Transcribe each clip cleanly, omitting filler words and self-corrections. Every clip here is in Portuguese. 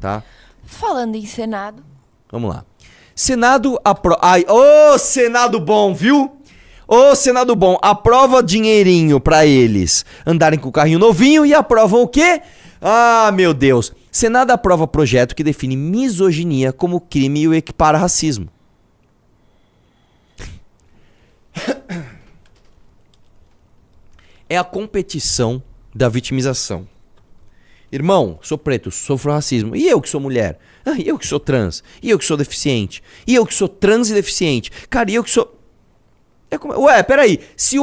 tá? Falando em Senado. Vamos lá. Senado aprova... Ai, ô, Senado bom, viu? Ô, Senado bom, aprova dinheirinho pra eles andarem com o carrinho novinho e aprovam o quê? Ah, meu Deus. Senado aprova projeto que define misoginia como crime e o equipara a racismo. É a competição da vitimização. Irmão, sou preto, sofro racismo. E eu que sou mulher? Ah, e eu que sou trans? E eu que sou deficiente? E eu que sou trans e deficiente? Cara, e eu que sou... Ué, peraí. Se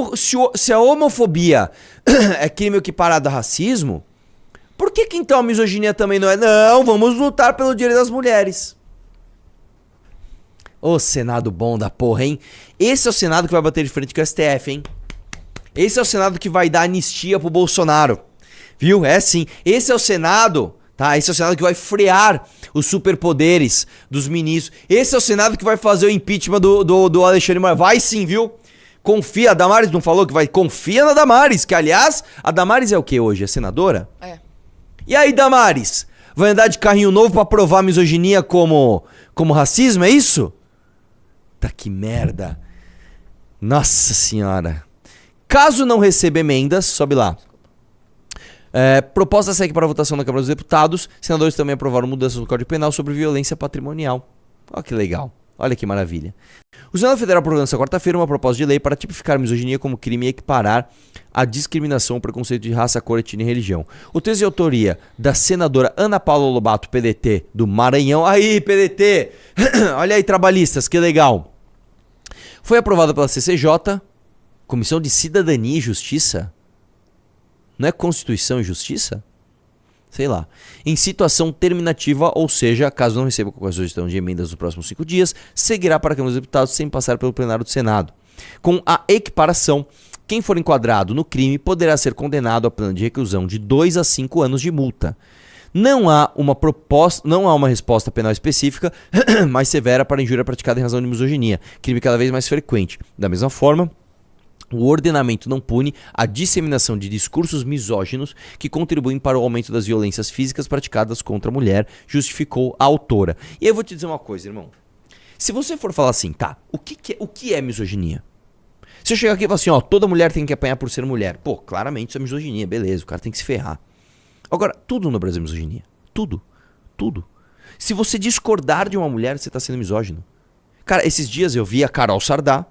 a homofobia é crime equiparado a racismo, por que então a misoginia também não é? Não, vamos lutar pelo direito das mulheres. Ô, Senado bom da porra, hein? Esse é o Senado que vai bater de frente com o STF, hein? Esse é o Senado que vai dar anistia pro Bolsonaro. Viu? É sim. Esse é o Senado, tá? Esse é o Senado que vai frear os superpoderes dos ministros. Esse é o Senado que vai fazer o impeachment do Alexandre Moraes. Vai sim, viu? Confia. A Damares não falou que vai? Confia na Damares. Que, aliás, a Damares é o que hoje? É senadora? É. E aí, Damares? Vai andar de carrinho novo pra provar a misoginia como racismo? É isso? Tá que merda. Nossa senhora. Caso não receba emendas, sobe lá. Proposta segue para a votação na Câmara dos Deputados. Senadores também aprovaram mudanças no Código Penal sobre violência patrimonial. Olha que legal. Olha que maravilha. O Senado Federal aprovou nesta quarta-feira uma proposta de lei para tipificar a misoginia como crime e equiparar a discriminação ou preconceito de raça, cor, etnia e religião. O texto de autoria da senadora Ana Paula Lobato, PDT, do Maranhão. Aí, PDT! Olha aí, trabalhistas, que legal. Foi aprovada pela CCJ, Comissão de Cidadania e Justiça. Não é Constituição e Justiça? Sei lá. Em situação terminativa, ou seja, caso não receba qualquer sugestão de emendas nos próximos 5 dias, seguirá para a Câmara dos Deputados sem passar pelo plenário do Senado. Com a equiparação, quem for enquadrado no crime poderá ser condenado a pena de reclusão de 2 a 5 anos de multa. Não há uma resposta penal específica mais severa para a injúria praticada em razão de misoginia, crime cada vez mais frequente. Da mesma forma, o ordenamento não pune a disseminação de discursos misóginos que contribuem para o aumento das violências físicas praticadas contra a mulher, justificou a autora. E aí eu vou te dizer uma coisa, irmão. Se você for falar assim, tá, o que é misoginia? Se eu chegar aqui e falar assim, ó, toda mulher tem que apanhar por ser mulher. Pô, claramente isso é misoginia, beleza, o cara tem que se ferrar. Agora, tudo no Brasil é misoginia. Tudo. Tudo. Se você discordar de uma mulher, você tá sendo misógino. Cara, esses dias eu vi a Carol Sardá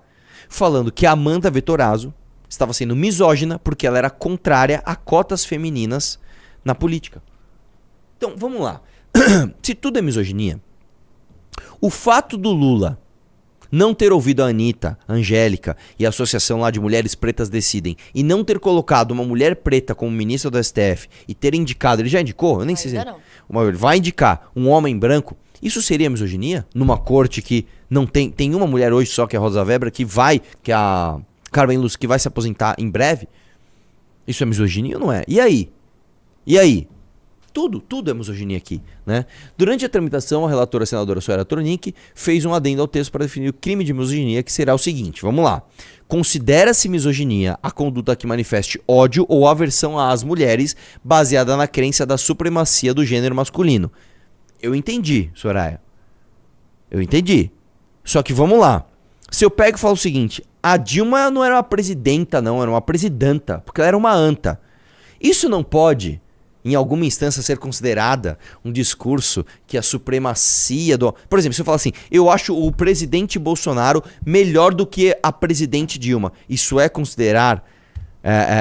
falando que a Amanda Vettorazzo estava sendo misógina porque ela era contrária a cotas femininas na política. Então, vamos lá. Se tudo é misoginia, o fato do Lula não ter ouvido a Anitta, a Angélica e a Associação lá de Mulheres Pretas Decidem e não ter colocado uma mulher preta como ministra do STF e ter indicado, ele já indicou? Eu nem sei se ele vai indicar um homem branco. Isso seria misoginia? Numa corte que não tem uma mulher hoje só, que é a Rosa Weber, que é a Carmen Lúcia, que vai se aposentar em breve? Isso é misoginia ou não é? E aí? E aí? Tudo é misoginia aqui, né? Durante a tramitação, a relatora senadora Soera Tronic fez um adendo ao texto para definir o crime de misoginia, que será o seguinte, vamos lá. Considera-se misoginia a conduta que manifeste ódio ou aversão às mulheres baseada na crença da supremacia do gênero masculino. Eu entendi, Soraya. Eu entendi. Só que vamos lá. Se eu pego e falo o seguinte, a Dilma não era uma presidenta, não, era uma presidenta, porque ela era uma anta. Isso não pode, em alguma instância, ser considerada um discurso que a supremacia do... Por exemplo, se eu falar assim, eu acho o presidente Bolsonaro melhor do que a presidente Dilma. Isso é considerar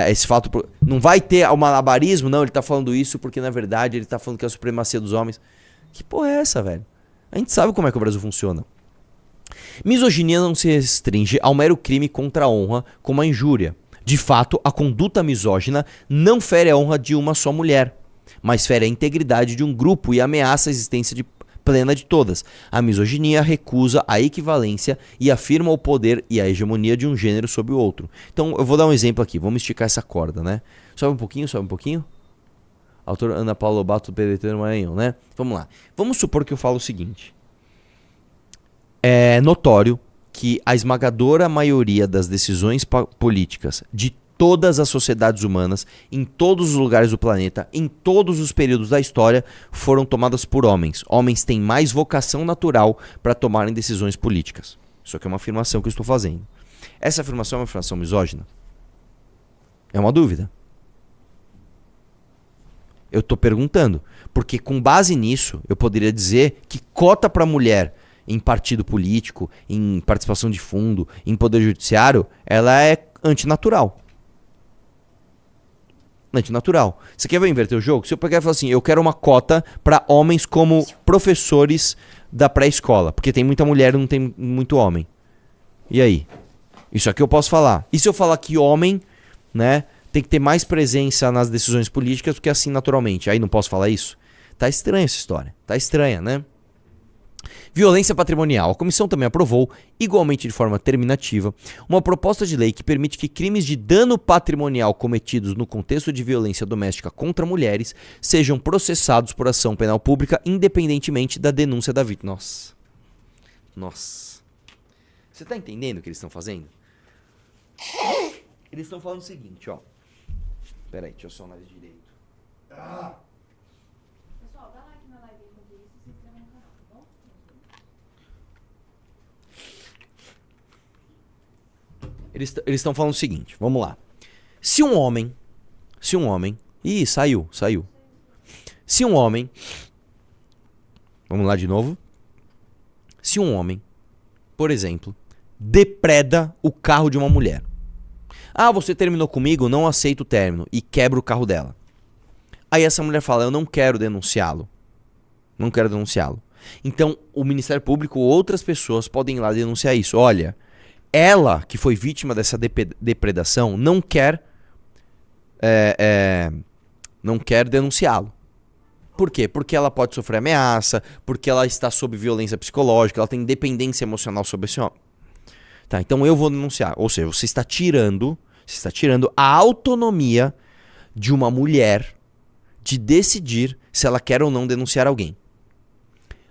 esse fato... Não vai ter o malabarismo? Não, ele tá falando isso porque, na verdade, ele tá falando que é a supremacia dos homens. Que porra é essa, velho? A gente sabe como é que o Brasil funciona. Misoginia não se restringe ao mero crime contra a honra, como a injúria. De fato, a conduta misógina não fere a honra de uma só mulher, mas fere a integridade de um grupo e ameaça a existência plena de todas. A misoginia recusa a equivalência e afirma o poder e a hegemonia de um gênero sobre o outro. Então, eu vou dar um exemplo aqui. Vamos esticar essa corda, né? Sobe um pouquinho, sobe um pouquinho. Autor Ana Paula Lobato, do PDT do Maranhão, né? Vamos lá. Vamos supor que eu falo o seguinte. É notório que a esmagadora maioria das decisões políticas de todas as sociedades humanas, em todos os lugares do planeta, em todos os períodos da história, foram tomadas por homens. Homens têm mais vocação natural para tomarem decisões políticas. Isso aqui é uma afirmação que eu estou fazendo. Essa afirmação é uma afirmação misógina? É uma dúvida. Eu estou perguntando, porque com base nisso, eu poderia dizer que cota para mulher em partido político, em participação de fundo, em poder judiciário, ela é antinatural. Antinatural. Você quer ver inverter o jogo? Se eu pegar e falar assim, eu quero uma cota para homens como professores da pré-escola, porque tem muita mulher e não tem muito homem. E aí? Isso aqui eu posso falar. E se eu falar que homem, né, tem que ter mais presença nas decisões políticas do que assim naturalmente? Aí não posso falar isso? Tá estranha essa história. Tá estranha, né? Violência patrimonial. A comissão também aprovou, igualmente de forma terminativa, uma proposta de lei que permite que crimes de dano patrimonial cometidos no contexto de violência doméstica contra mulheres sejam processados por ação penal pública independentemente da denúncia da vítima. Nossa. Nossa. Você tá entendendo o que eles estão fazendo? Eles estão falando o seguinte, ó. Pera aí, deixa eu só analisar direito. Pessoal, dá like na live enquanto isso e se inscreva no canal, tá bom? Eles estão falando o seguinte, vamos lá. Se um homem... Ih, saiu. Se um homem... Vamos lá de novo. Se um homem, por exemplo, depreda o carro de uma mulher. Ah, você terminou comigo, não aceito o término. E quebra o carro dela. Aí essa mulher fala, eu não quero denunciá-lo. Não quero denunciá-lo. Então, o Ministério Público ou outras pessoas podem ir lá denunciar isso. Olha, ela que foi vítima dessa depredação não quer denunciá-lo. Por quê? Porque ela pode sofrer ameaça, porque ela está sob violência psicológica, ela tem dependência emocional sobre esse homem. Tá, então eu vou denunciar. Ou seja, você está tirando a autonomia de uma mulher de decidir se ela quer ou não denunciar alguém.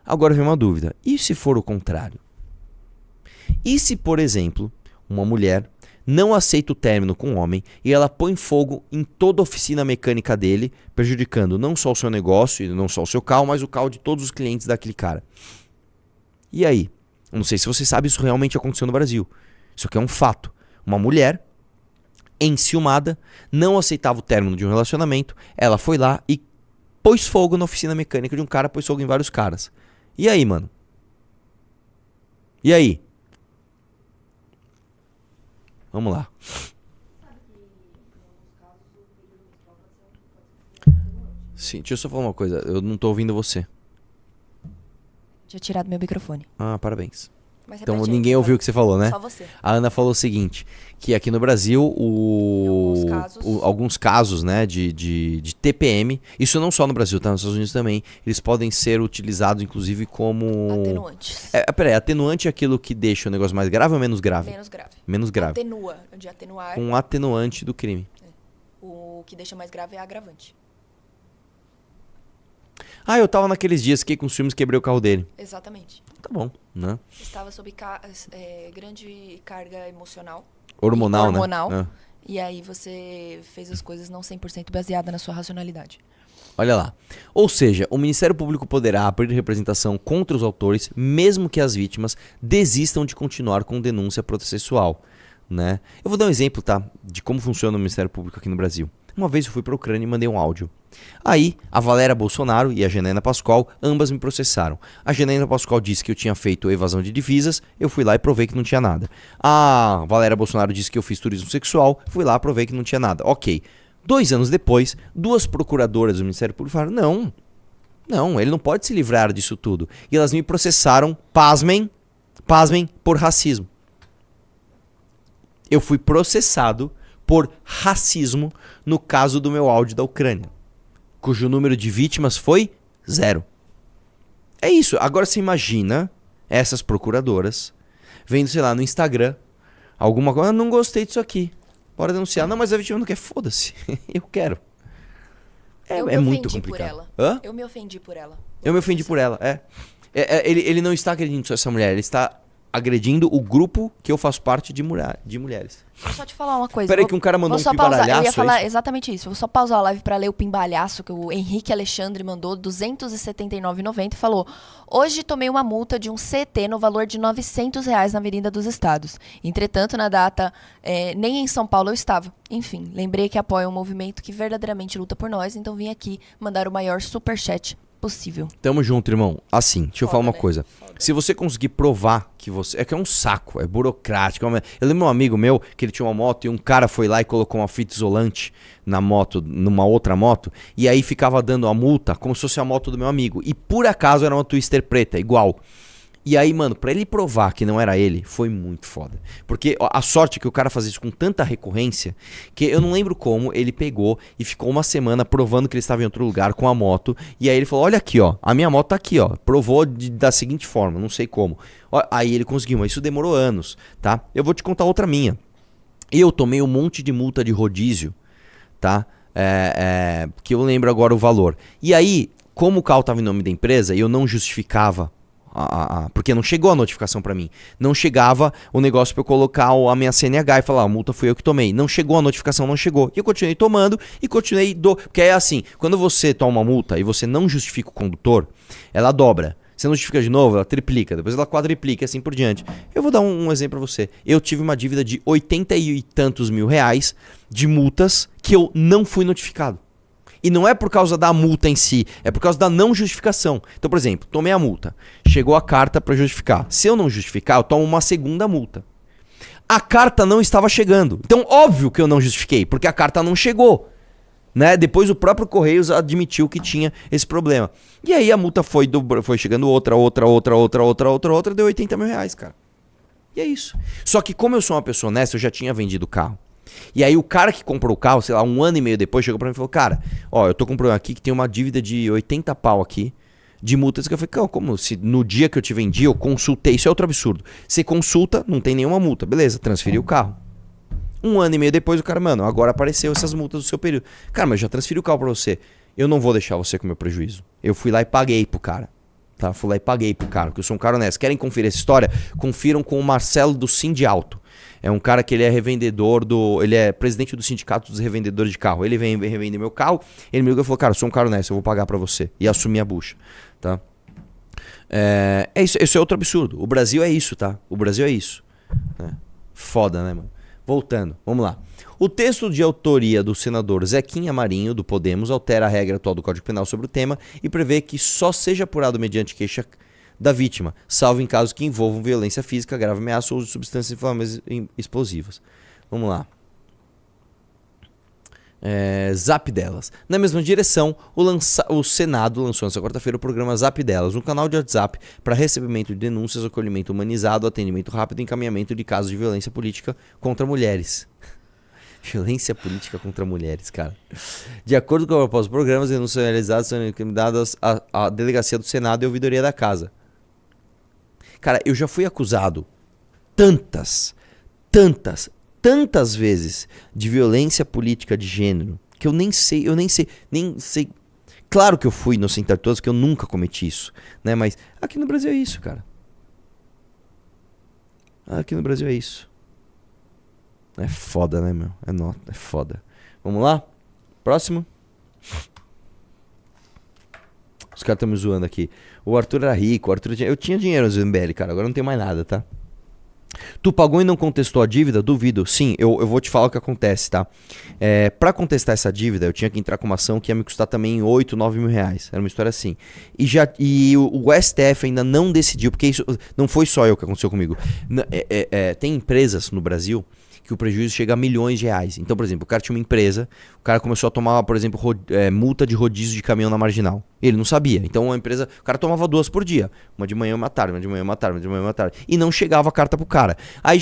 Agora vem uma dúvida. E se for o contrário? E se, por exemplo, uma mulher não aceita o término com um homem e ela põe fogo em toda a oficina mecânica dele, prejudicando não só o seu negócio e não só o seu carro, mas o carro de todos os clientes daquele cara? E aí? Eu não sei se você sabe, isso realmente aconteceu no Brasil. Isso aqui é um fato. Uma mulher, enciumada, não aceitava o término de um relacionamento, ela foi lá e pôs fogo na oficina mecânica de um cara, pôs fogo em vários caras. E aí, mano? E aí? Vamos lá. Sim, deixa eu só falar uma coisa, eu não tô ouvindo você. Tinha tirado meu microfone. Ah, parabéns. Mas Então repete aí, ninguém ouviu o que você falou, né? Só você. A Ana falou o seguinte, que aqui no Brasil alguns casos, né, de TPM, isso não só no Brasil, tá? Nos Estados Unidos também, eles podem ser utilizados inclusive como... Atenuantes. Peraí, atenuante é aquilo que deixa o negócio mais grave ou menos grave? Menos grave. Menos grave. Atenua, de atenuar. Um atenuante do crime. O que deixa mais grave é agravante. Ah, eu tava naqueles dias, fiquei com ciúmes, quebrei o carro dele. Exatamente. Tá bom, né? Estava sob grande carga emocional. Hormonal, Hormonal. né? E aí você fez as coisas não 100% baseada na sua racionalidade. Olha lá. Ou seja, o Ministério Público poderá abrir representação contra os autores, mesmo que as vítimas desistam de continuar com denúncia processual, né? Eu vou dar um exemplo, tá? De como funciona o Ministério Público aqui no Brasil. Uma vez eu fui para a Ucrânia e mandei um áudio. Aí, a Valéria Bolsonaro e a Janaína Pascoal, ambas me processaram. A Janaína Pascoal disse que eu tinha feito evasão de divisas, eu fui lá e provei que não tinha nada. A Valéria Bolsonaro disse que eu fiz turismo sexual, fui lá e provei que não tinha nada. Ok. 2 anos depois, 2 procuradoras do Ministério Público falaram, não, ele não pode se livrar disso tudo. E elas me processaram, pasmem, por racismo. Eu fui processado por racismo no caso do meu áudio da Ucrânia, cujo número de vítimas foi 0. É isso. Agora você imagina essas procuradoras vendo, sei lá, no Instagram, alguma coisa, não gostei disso aqui, bora denunciar. Não, mas a vítima não quer, foda-se, eu quero. É muito complicado. Hã? Eu me ofendi por ela. Eu me ofendi por ela, Ele não está agredindo só essa mulher, ele está agredindo o grupo que eu faço parte de mulheres. Vou só te falar uma coisa. Peraí que um cara mandou um pimbalhaço. Eu ia falar exatamente isso. Vou só pausar a live pra ler o pimbalhaço que o Henrique Alexandre mandou, R$ 279,90, e falou: hoje tomei uma multa de um CT no valor de R$ 900 na Avenida dos Estados. Entretanto, na data, nem em São Paulo eu estava. Enfim, lembrei que apoia um movimento que verdadeiramente luta por nós, então vim aqui mandar o maior superchat possível. Tamo junto, irmão. Assim, deixa eu falar uma né? coisa. Se você conseguir provar que você... É que é um saco, é burocrático. Eu lembro um amigo meu que ele tinha uma moto e um cara foi lá e colocou uma fita isolante na moto, numa outra moto, e aí ficava dando a multa como se fosse a moto do meu amigo. E por acaso era uma Twister preta, igual. E aí, mano, pra ele provar que não era ele, foi muito foda. Porque a sorte é que o cara fazia isso com tanta recorrência, que eu não lembro como ele pegou e ficou uma semana provando que ele estava em outro lugar com a moto. E aí ele falou, olha aqui, ó, a minha moto tá aqui, ó. Provou da seguinte forma, não sei como. Aí ele conseguiu, mas isso demorou anos, tá? Eu vou te contar outra minha. Eu tomei um monte de multa de rodízio, tá? Que eu lembro agora o valor. E aí, como o carro tava em nome da empresa e eu não justificava, porque não chegou a notificação pra mim. Não chegava o negócio pra eu colocar a minha CNH e falar, a multa fui eu que tomei. Não chegou a notificação, não chegou. E eu continuei tomando e continuei... Porque é assim, quando você toma uma multa e você não justifica o condutor, ela dobra. Você não justifica de novo, ela triplica. Depois ela quadriplica e assim por diante. Eu vou dar um exemplo pra você. Eu tive uma dívida de 80 e tantos mil reais de multas que eu não fui notificado. E não é por causa da multa em si, é por causa da não justificação. Então, por exemplo, tomei a multa, chegou a carta para justificar. Se eu não justificar, eu tomo uma segunda multa. A carta não estava chegando. Então, óbvio que eu não justifiquei, porque a carta não chegou. Né? Depois o próprio Correios admitiu que tinha esse problema. E aí a multa foi chegando outra, deu 80 mil reais, cara. E é isso. Só que como eu sou uma pessoa honesta, eu já tinha vendido o carro. E aí o cara que comprou o carro, sei lá, 1 ano e meio depois, chegou pra mim e falou, cara, ó, eu tô com um problema aqui que tem uma dívida de 80 pau aqui, de multas. Que eu falei, como se no dia que eu te vendi, eu consultei, isso é outro absurdo. Você consulta, não tem nenhuma multa, beleza, transferi o carro. 1 ano e meio depois o cara, mano, agora apareceu essas multas do seu período. Cara, mas eu já transferi o carro pra você. Eu não vou deixar você com o meu prejuízo. Eu fui lá e paguei pro cara. Tá? Fui lá e paguei pro cara, porque eu sou um cara honesto. Querem conferir essa história? Confiram com o Marcelo do Sindialto. É um cara que ele é revendedor ele é presidente do sindicato dos revendedores de carro. Ele vem revender meu carro, ele me ligou e falou, cara, eu sou um cara honesto, eu vou pagar pra você. E assumir a bucha, tá? Isso é outro absurdo. O Brasil é isso, tá? O Brasil é isso. Né? Foda, né, mano? Voltando, vamos lá. O texto de autoria do senador Zequinha Marinho, do Podemos, altera a regra atual do Código Penal sobre o tema e prevê que só seja apurado mediante queixa da vítima, salvo em casos que envolvam violência física, grave ameaça ou uso de substâncias inflamatórias explosivas. Vamos lá. Zap Delas. Na mesma direção, o Senado lançou nesta quarta-feira o programa Zap Delas, um canal de WhatsApp para recebimento de denúncias, acolhimento humanizado, atendimento rápido e encaminhamento de casos de violência política contra mulheres. Violência política contra mulheres, cara. De acordo com a proposta do programa, as denúncias realizadas são encaminhadas à delegacia do Senado e à ouvidoria da Casa. Cara, eu já fui acusado tantas vezes de violência política de gênero que eu nem sei. Claro que eu fui inocentado todos, que eu nunca cometi isso, né? Mas aqui no Brasil é isso, cara. Aqui no Brasil é isso. É foda, né, meu? É foda. Vamos lá? Próximo. Os caras estão me zoando aqui. O Arthur era rico, eu tinha dinheiro no MBL, cara, agora não tem mais nada, tá? Tu pagou e não contestou a dívida? Duvido. Sim, eu vou te falar o que acontece, tá? Pra contestar essa dívida, eu tinha que entrar com uma ação que ia me custar também 8, 9 mil reais. Era uma história assim. E o STF ainda não decidiu, porque isso não foi só eu que aconteceu comigo. Tem empresas no Brasil que o prejuízo chega a milhões de reais. Então, por exemplo, o cara tinha uma empresa, o cara começou a tomar, por exemplo, multa de rodízio de caminhão na Marginal. Ele não sabia. Então, o cara tomava 2 por dia. Uma de manhã e uma tarde, uma de manhã e uma tarde, uma de manhã e uma tarde. E não chegava a carta pro cara. Aí,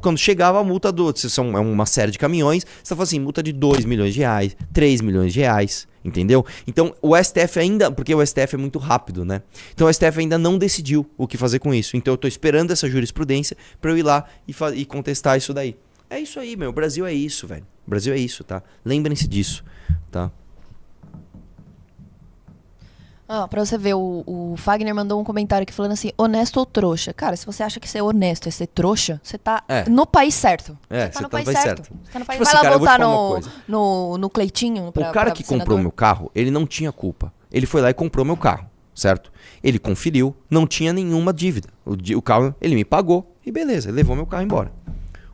quando chegava a multa é uma série de caminhões, você fala assim, multa de 2 milhões de reais, 3 milhões de reais. Entendeu? Então, o STF ainda... Porque o STF é muito rápido, né? Então, o STF ainda não decidiu o que fazer com isso. Então, eu tô esperando essa jurisprudência pra eu ir lá e contestar isso daí. É isso aí, meu. O Brasil é isso, velho. O Brasil é isso, tá? Lembrem-se disso, tá? Ah, pra você ver, o Fagner mandou um comentário aqui falando assim, honesto ou trouxa? Cara, se você acha que ser honesto é ser trouxa, você tá no país certo. É, Você tá no país certo. Você tá no país... Tipo Vai assim, lá cara, eu vou te votar falar uma coisa. no Cleitinho O cara que comprou meu carro, ele não tinha culpa. Ele foi lá e comprou meu carro, certo? Ele conferiu, não tinha nenhuma dívida. O carro, ele me pagou e beleza, ele levou meu carro embora.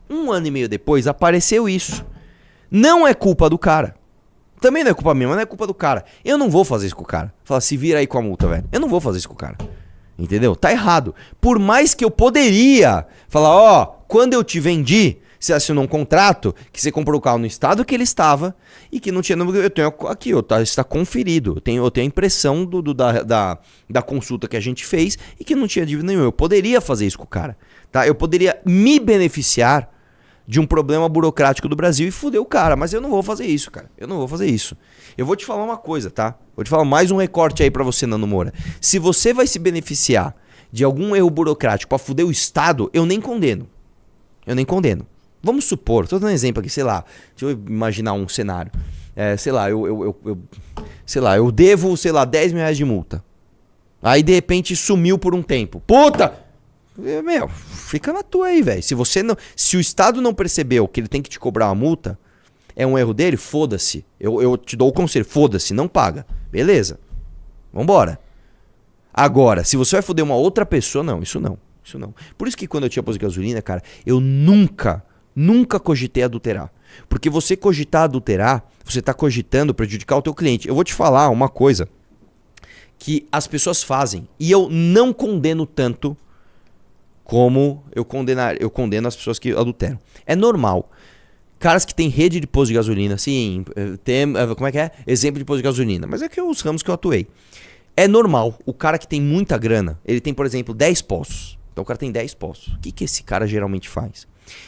1 ano e meio depois, apareceu isso. Não é culpa do cara. Também não é culpa minha, mas não é culpa do cara. Eu não vou fazer isso com o cara. Fala, se vira aí com a multa, velho. Eu não vou fazer isso com o cara. Entendeu? Tá errado. Por mais que eu poderia falar, ó, quando eu te vendi, você assinou um contrato que você comprou o carro no estado que ele estava e que não tinha... Eu tenho aqui, está conferido. Eu tenho a impressão da consulta que a gente fez e que não tinha dívida nenhuma. Eu poderia fazer isso com o cara. Tá? Eu poderia me beneficiar de um problema burocrático do Brasil e fuder o cara. Mas eu não vou fazer isso, cara. Eu não vou fazer isso. Eu vou te falar uma coisa, tá? Vou te falar mais um recorte aí pra você, Nando Moura. Se você vai se beneficiar de algum erro burocrático pra fuder o Estado, eu nem condeno. Eu nem condeno. Vamos supor, tô dando um exemplo aqui, sei lá. Deixa eu imaginar um cenário. Sei lá, eu devo, sei lá, 10 mil reais de multa. Aí, de repente, sumiu por um tempo. Puta! Meu, fica na tua aí, velho. Se o Estado não percebeu que ele tem que te cobrar uma multa, é um erro dele, foda-se. Eu te dou o conselho, foda-se, não paga. Beleza. Vambora. Agora, se você vai foder uma outra pessoa, não, isso não. Isso não. Por isso que quando eu tinha posto de gasolina, cara, eu nunca cogitei adulterar. Porque você cogitar adulterar, você tá cogitando prejudicar o teu cliente. Eu vou te falar uma coisa que as pessoas fazem e eu não condeno tanto como eu condeno as pessoas que adulteram. É normal. Caras que têm rede de posto de gasolina, sim, como é que é? Exemplo de posto de gasolina, mas é que os ramos que eu atuei. É normal. O cara que tem muita grana, ele tem, por exemplo, 10 postos. Então o cara tem 10 postos. O que esse cara geralmente faz?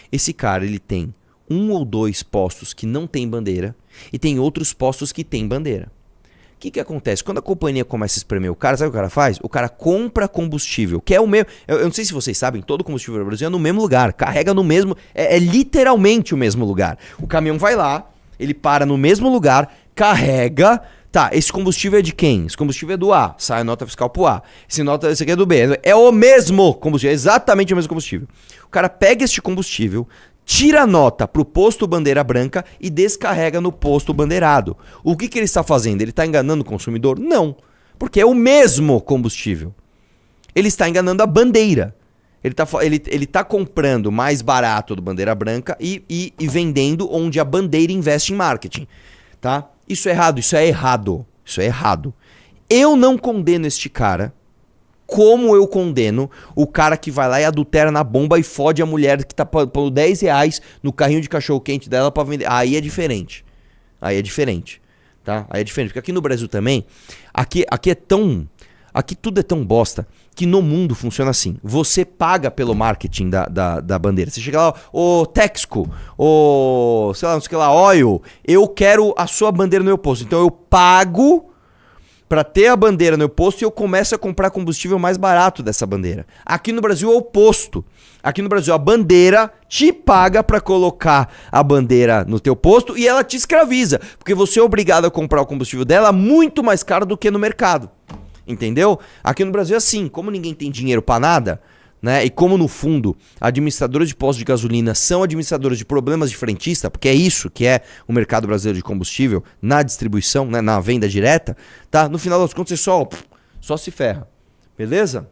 Esse cara, ele tem 1 ou 2 postos que não tem bandeira e tem outros postos que tem bandeira. O que acontece? Quando a companhia começa a espremer o cara, sabe o que o cara faz? O cara compra combustível, que é o mesmo... Eu não sei se vocês sabem, todo combustível no Brasil é no mesmo lugar, carrega no mesmo... É literalmente o mesmo lugar. O caminhão vai lá, ele para no mesmo lugar, carrega... Tá, esse combustível é de quem? Esse combustível é do A, sai a nota fiscal pro A. Esse aqui é do B. É o mesmo combustível, é exatamente o mesmo combustível. O cara pega este combustível, tira a nota pro posto bandeira branca e descarrega no posto bandeirado. O que ele está fazendo? Ele está enganando o consumidor? Não, porque é o mesmo combustível. Ele está enganando a bandeira. Ele tá comprando mais barato do bandeira branca e vendendo onde a bandeira investe em marketing, tá? Isso é errado, isso é errado, isso é errado. Eu não condeno este cara como eu condeno o cara que vai lá e adultera na bomba e fode a mulher que tá pondo 10 reais no carrinho de cachorro-quente dela pra vender. Aí é diferente. Aí é diferente, tá? Aí é diferente. Porque aqui no Brasil também, aqui tudo é tão bosta que no mundo funciona assim. Você paga pelo marketing da bandeira. Você chega lá, ô Texco, ô, sei lá, não sei o que lá, Oil, eu quero a sua bandeira no meu posto. Então eu pago pra ter a bandeira no meu posto e eu começo a comprar combustível mais barato dessa bandeira. Aqui no Brasil é o oposto. Aqui no Brasil a bandeira te paga pra colocar a bandeira no teu posto e ela te escraviza. Porque você é obrigado a comprar o combustível dela muito mais caro do que no mercado. Entendeu? Aqui no Brasil é assim, como ninguém tem dinheiro pra nada, né? E como no fundo, administradores de postos de gasolina são administradores de problemas de frentista, porque é isso que é o mercado brasileiro de combustível, na distribuição, né? Na venda direta, tá? No final das contas você só se ferra. Beleza?